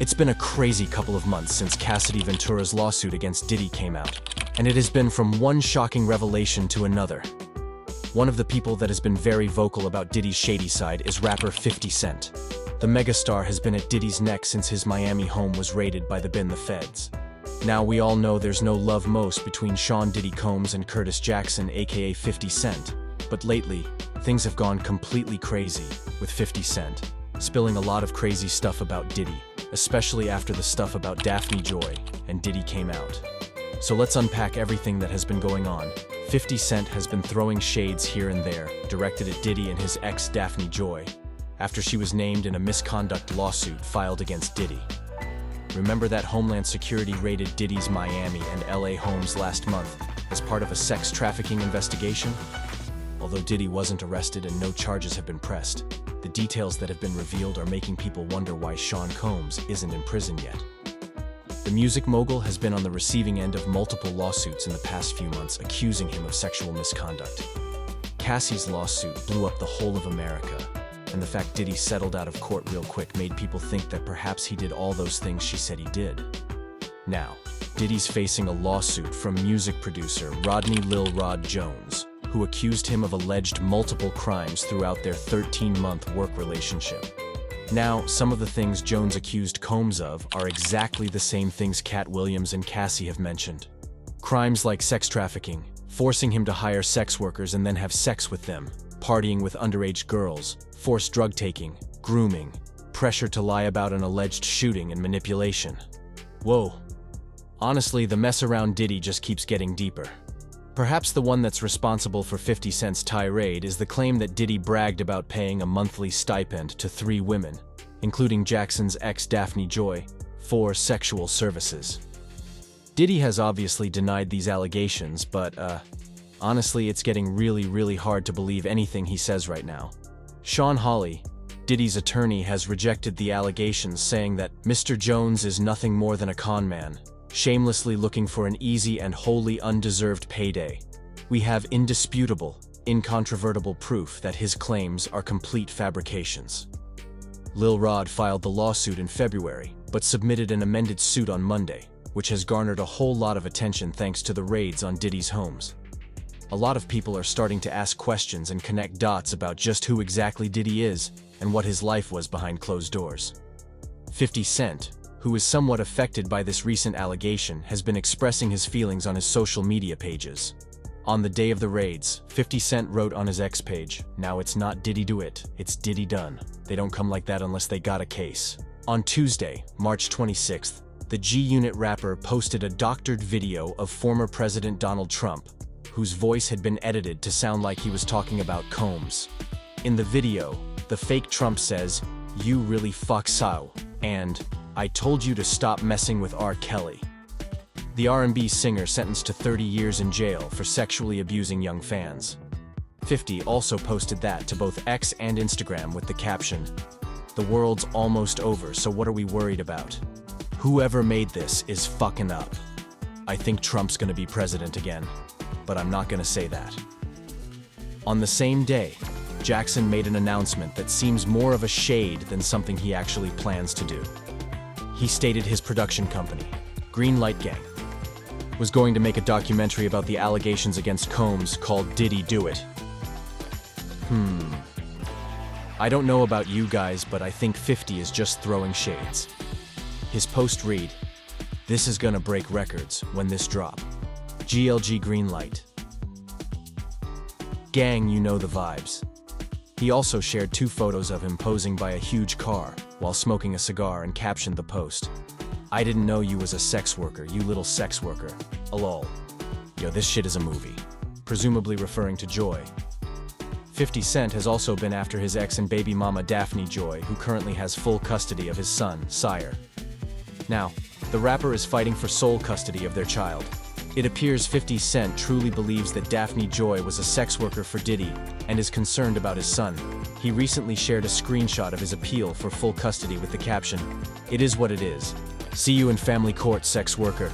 It's been a crazy couple of months since Cassidy Ventura's lawsuit against Diddy came out, and it has been from one shocking revelation to another. One of the people that has been very vocal about Diddy's shady side is rapper 50 Cent. The megastar has been at Diddy's neck since his Miami home was raided by the Feds. Now we all know there's no love most between Sean Diddy Combs and Curtis Jackson, aka 50 Cent, but lately, things have gone completely crazy, with 50 Cent spilling a lot of crazy stuff about Diddy, especially after the stuff about Daphne Joy and Diddy came out. So let's unpack everything that has been going on. 50 Cent has been throwing shades here and there, directed at Diddy and his ex Daphne Joy, after she was named in a misconduct lawsuit filed against Diddy. Remember that Homeland Security raided Diddy's Miami and LA homes last month as part of a sex trafficking investigation? Although Diddy wasn't arrested and no charges have been pressed, the details that have been revealed are making people wonder why Sean Combs isn't in prison yet. The music mogul has been on the receiving end of multiple lawsuits in the past few months accusing him of sexual misconduct. Cassie's lawsuit blew up the whole of America, and the fact Diddy settled out of court real quick made people think that perhaps he did all those things she said he did. Now, Diddy's facing a lawsuit from music producer Rodney Lil Rod Jones, who accused him of alleged multiple crimes throughout their 13-month work relationship. Now, some of the things Jones accused Combs of are exactly the same things Katt Williams and Cassie have mentioned. Crimes like sex trafficking, forcing him to hire sex workers and then have sex with them, partying with underage girls, forced drug taking, grooming, pressure to lie about an alleged shooting and manipulation. Whoa. Honestly, the mess around Diddy just keeps getting deeper. Perhaps the one that's responsible for 50 Cent's tirade is the claim that Diddy bragged about paying a monthly stipend to 3 women, including Jackson's ex Daphne Joy, for sexual services. Diddy has obviously denied these allegations, but honestly, it's getting really hard to believe anything he says right now. Sean Hawley, Diddy's attorney, has rejected the allegations, saying that Mr. Jones is nothing more than a con man, shamelessly looking for an easy and wholly undeserved payday. We have indisputable, incontrovertible proof that his claims are complete fabrications. Lil Rod filed the lawsuit in February, but submitted an amended suit on Monday, which has garnered a whole lot of attention thanks to the raids on Diddy's homes. A lot of people are starting to ask questions and connect dots about just who exactly Diddy is and what his life was behind closed doors. 50 Cent, who is somewhat affected by this recent allegation, has been expressing his feelings on his social media pages. On the day of the raids, 50 Cent wrote on his X page, "Now it's not Diddy do it, it's Diddy done. They don't come like that unless they got a case." On Tuesday, March 26th, the G-Unit rapper posted a doctored video of former President Donald Trump, whose voice had been edited to sound like he was talking about Combs. In the video, the fake Trump says, "You really fuck so," and "I told you to stop messing with R. Kelly." The R&B singer sentenced to 30 years in jail for sexually abusing young fans. 50 also posted that to both X and Instagram with the caption, "The world's almost over, so what are we worried about? Whoever made this is fucking up. I think Trump's gonna be president again, but I'm not gonna say that." On the same day, Jackson made an announcement that seems more of a shade than something he actually plans to do. He stated his production company, Greenlight Gang, was going to make a documentary about the allegations against Combs called Diddy Do It. I don't know about you guys, but I think 50 is just throwing shades. His post read, "This is gonna break records when this drop. GLG Greenlight. Gang, you know the vibes." He also shared 2 photos of him posing by a huge car while smoking a cigar and captioned the post, "I didn't know you was a sex worker, you little sex worker. Lol. Yo, this shit is a movie." Presumably referring to Joy. 50 Cent has also been after his ex and baby mama Daphne Joy, who currently has full custody of his son, Sire. Now, the rapper is fighting for sole custody of their child. It appears 50 Cent truly believes that Daphne Joy was a sex worker for Diddy and is concerned about his son. He recently shared a screenshot of his appeal for full custody with the caption, "It is what it is. See you in family court, sex worker."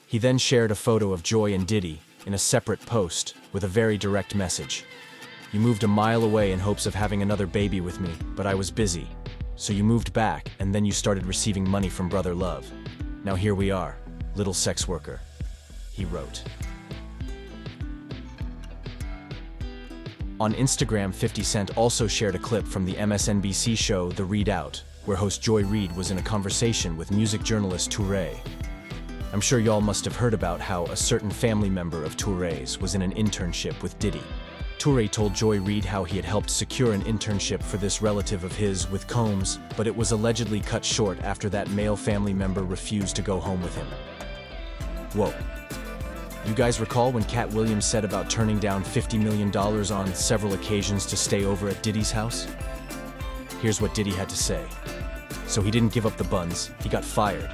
He then shared a photo of Joy and Diddy in a separate post with a very direct message. You moved a mile away in hopes of having another baby with me, but I was busy. So you moved back, and then you started receiving money from Brother Love. Now here we are, little sex worker," he wrote. On Instagram, 50 Cent also shared a clip from the MSNBC show The Read Out, where host Joy Reid was in a conversation with music journalist Touré. I'm sure y'all must have heard about how a certain family member of Touré's was in an internship with Diddy. Touré told Joy Reid how he had helped secure an internship for this relative of his with Combs, but it was allegedly cut short after that male family member refused to go home with him. Whoa. You guys recall when Katt Williams said about turning down $50 million on several occasions to stay over at Diddy's house? Here's what Diddy had to say. So he didn't give up the buns, he got fired.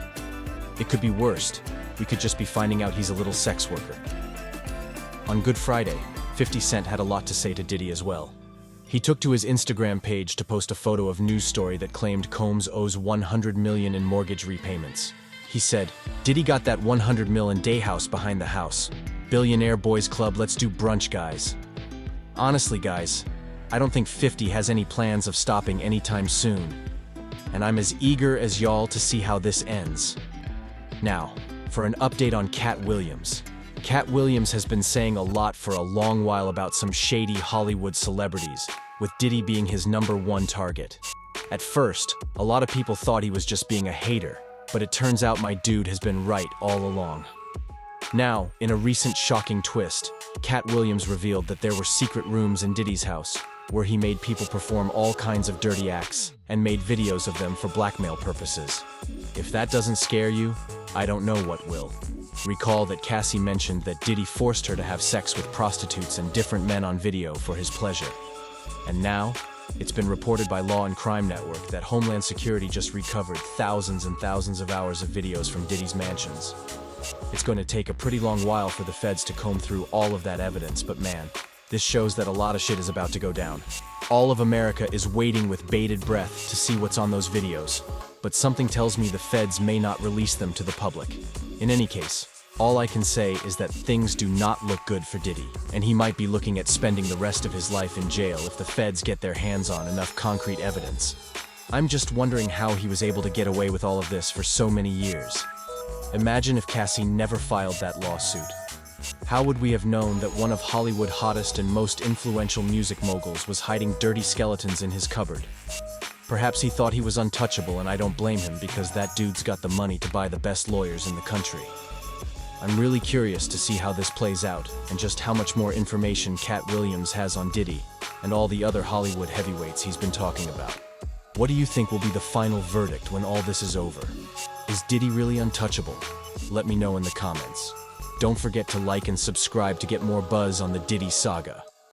It could be worse. We could just be finding out he's a little sex worker. On Good Friday, 50 Cent had a lot to say to Diddy as well. He took to his Instagram page to post a photo of news story that claimed Combs owes $100 million in mortgage repayments. He said, "Diddy got that $100 million day house behind the house. Billionaire boys club, let's do brunch, guys." Honestly, guys, I don't think 50 has any plans of stopping anytime soon. And I'm as eager as y'all to see how this ends. Now, for an update on Katt Williams. Katt Williams has been saying a lot for a long while about some shady Hollywood celebrities, with Diddy being his #1 target. At first, a lot of people thought he was just being a hater, but it turns out my dude has been right all along. Now, in a recent shocking twist, Katt Williams revealed that there were secret rooms in Diddy's house, where he made people perform all kinds of dirty acts, and made videos of them for blackmail purposes. If that doesn't scare you, I don't know what will. Recall that Cassie mentioned that Diddy forced her to have sex with prostitutes and different men on video for his pleasure. And now, it's been reported by Law and Crime Network that Homeland Security just recovered thousands and thousands of hours of videos from Diddy's mansions. It's going to take a pretty long while for the feds to comb through all of that evidence, but man, this shows that a lot of shit is about to go down. All of America is waiting with bated breath to see what's on those videos, but something tells me the feds may not release them to the public. In any case, all I can say is that things do not look good for Diddy, and he might be looking at spending the rest of his life in jail if the feds get their hands on enough concrete evidence. I'm just wondering how he was able to get away with all of this for so many years. Imagine if Cassie never filed that lawsuit. How would we have known that one of Hollywood's hottest and most influential music moguls was hiding dirty skeletons in his cupboard? Perhaps he thought he was untouchable, and I don't blame him because that dude's got the money to buy the best lawyers in the country. I'm really curious to see how this plays out and just how much more information Katt Williams has on Diddy and all the other Hollywood heavyweights he's been talking about. What do you think will be the final verdict when all this is over? Is Diddy really untouchable? Let me know in the comments. Don't forget to like and subscribe to get more buzz on the Diddy saga.